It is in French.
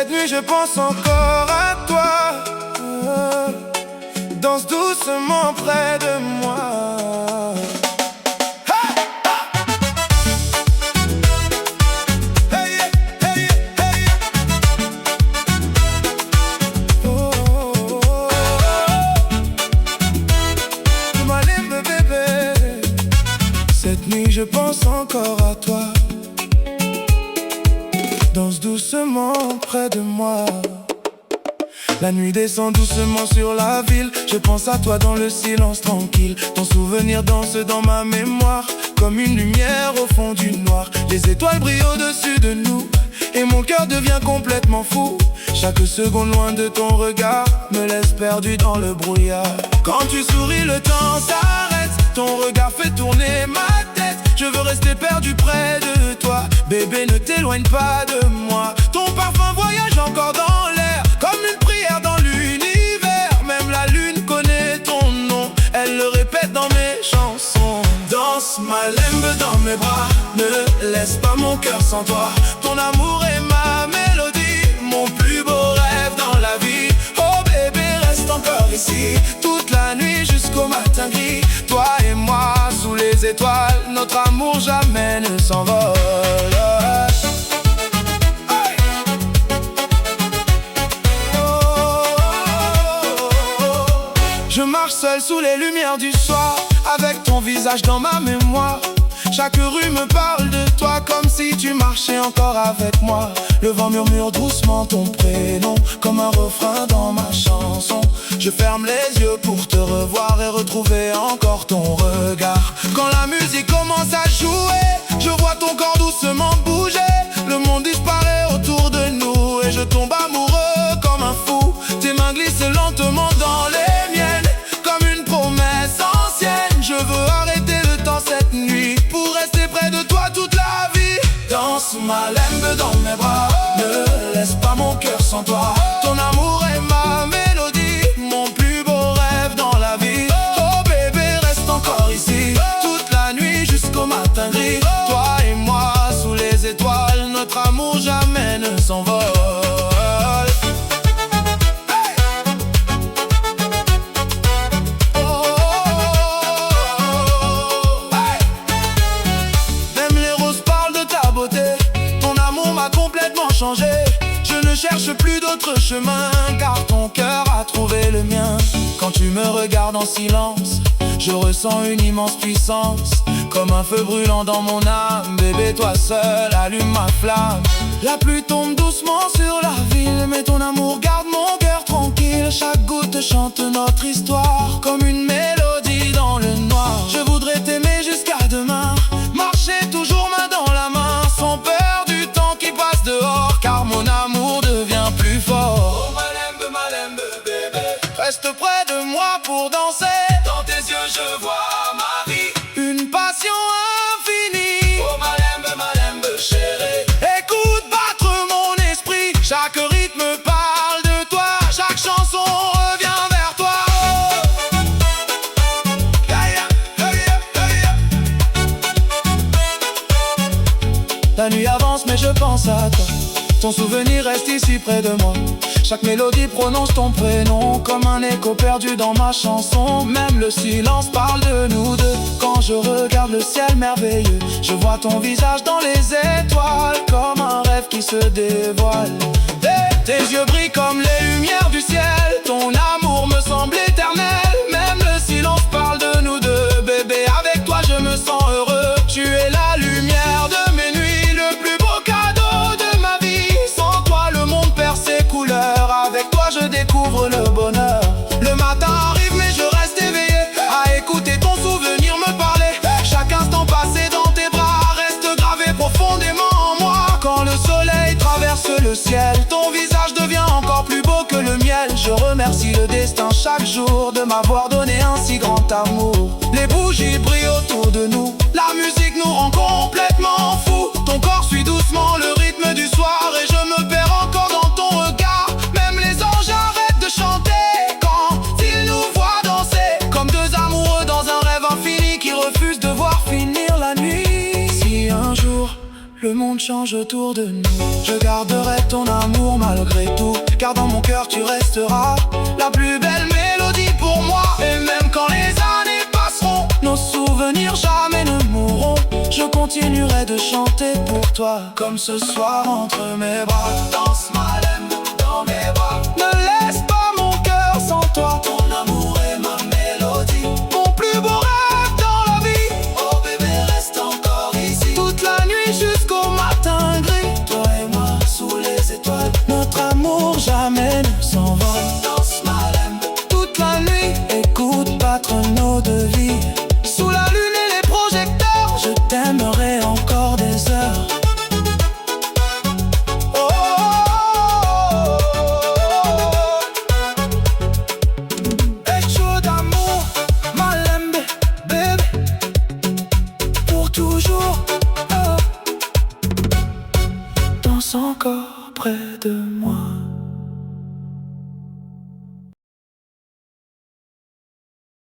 Cette nuit je pense encore à toi. Danse doucement près de moi. Cette nuit je pense encore à toi. Danse doucement près de moi. La nuit descend doucement sur la ville. Je pense à toi dans le silence tranquille. Ton souvenir danse dans ma mémoire, comme une lumière au fond du noir. Les étoiles brillent au-dessus de nous, et mon cœur devient complètement fou. Chaque seconde loin de ton regard me laisse perdu dans le brouillard. Quand tu souris, le temps s'arrête. Ton regard fait tourner ma tête. Je veux rester perdu près de toi. Bébé, ne t'éloigne pas de moi. Ton parfum voyage encore dans l'air, comme une prière dans l'univers. Même la lune connaît ton nom, elle le répète dans mes chansons. Danse Malembe dans mes bras, ne laisse pas mon cœur sans toi. Ton amour est ma mélodie, mon plus beau rêve dans la vie. Oh bébé, reste encore ici, toute la nuit jusqu'au matin gris. Toi et moi sous les étoiles, notre amour jamais ne s'envole. Je marche seul sous les lumières du soir, avec ton visage dans ma mémoire. Chaque rue me parle de toi, comme si tu marchais encore avec moi. Le vent murmure doucement ton prénom, comme un refrain dans ma chanson. Je ferme les yeux pour te revoir et retrouver encore ton regard. Quand la musique commence à jouer, je vois ton corps doucement bouger. Le monde disparaît autour de nous et je tombe amoureux comme un fou. Tes mains glissent lentement dans les miennes, comme une promesse ancienne. Je veux arrêter le temps cette nuit pour rester près de toi toute la vie. Danse Malembe dans mes bras, ne laisse pas mon cœur sans toi. Ton amour est ma mélodie, mon plus beau rêve dans la vie. Oh bébé, reste encore ici, toute la nuit jusqu'au matin gris. Toi et moi sous les étoiles, notre amour jamais ne s'envole. Je ne cherche plus d'autre chemin, car ton cœur a trouvé le mien. Quand tu me regardes en silence, je ressens une immense puissance, comme un feu brûlant dans mon âme. Bébé, toi seul allume ma flamme. La pluie tombe doucement sur la ville, mais ton amour garde mon cœur tranquille. Chaque goutte chante notre histoire, comme une mélodie dans le noir. Je voudrais t'aimer jusqu'à demain, marcher toujours main dans la main, sans peur du temps qui passe dehors, car mon amour devient plus fort. Oh Malembe, Malembe, bébé, reste près de moi pour danser. dans tes yeux je vois Marie, Une passion infinie. oh Malembe, Malembe, chérie. Écoute battre mon esprit, chaque rythme parle de toi, chaque chanson revient vers toi. La nuit avance mais je pense à toi. Ton souvenir reste ici près de moi. Chaque mélodie prononce ton prénom, comme un écho perdu dans ma chanson. Même le silence parle de nous deux. Quand je regarde le ciel merveilleux, je vois ton visage dans les étoiles, comme un rêve qui se dévoile. Tes yeux brillent comme les lumières du ciel, ton amour me semble éternel. Même le silence parle de nous deux. Bébé, avec toi je me sens heureux. Tu es la lumière de mes nuits, le plus beau cadeau de ma vie. Sans toi le monde perd ses couleurs, avec toi je découvre le bonheur. Le matin arrive mais je reste éveillé, à écouter ton souvenir me parler. Chaque instant passé dans tes bras reste gravé profondément en moi. Quand le soleil traverse le ciel, ton visage devient encore plus beau que le miel. Je remercie le destin chaque jour de m'avoir donné un si grand amour. Les bougies brillent autour de nous, la musique nous rend complètement fous. Ton corps suit doucement le rythme du soir et je me perds encore dans ton regard. Même les anges arrêtent de chanter quand ils nous voient danser, comme deux amoureux dans un rêve infini qui refusent de voir finir la nuit. Si un jour le monde change autour de nous. Je garderai ton amour malgré tout, car dans mon cœur tu resteras la plus belle mélodie pour moi. Et même quand les années passeront, nos souvenirs jamais ne mourront. Je continuerai de chanter pour toi, comme ce soir entre mes bras. Danse Malem dans mes bras. Ne laisse pas mon cœur sans toi. Ton amour est ma mélodie. Mon plus beau rêve dans la vie. Oh bébé, reste encore ici. Toute la nuit jusqu'au matin gris. Toi et moi sous les étoiles. Notre amour jamais ne s'envole. Danse Malem. Toute la nuit, écoute battre nos deux vies. Sous la lune et les projecteurs, je t'aimerai encore des heures. Oh, oh, oh, oh. Echo d'amour, Malembe, bébé, pour toujours. Oh. Danse encore près de moi.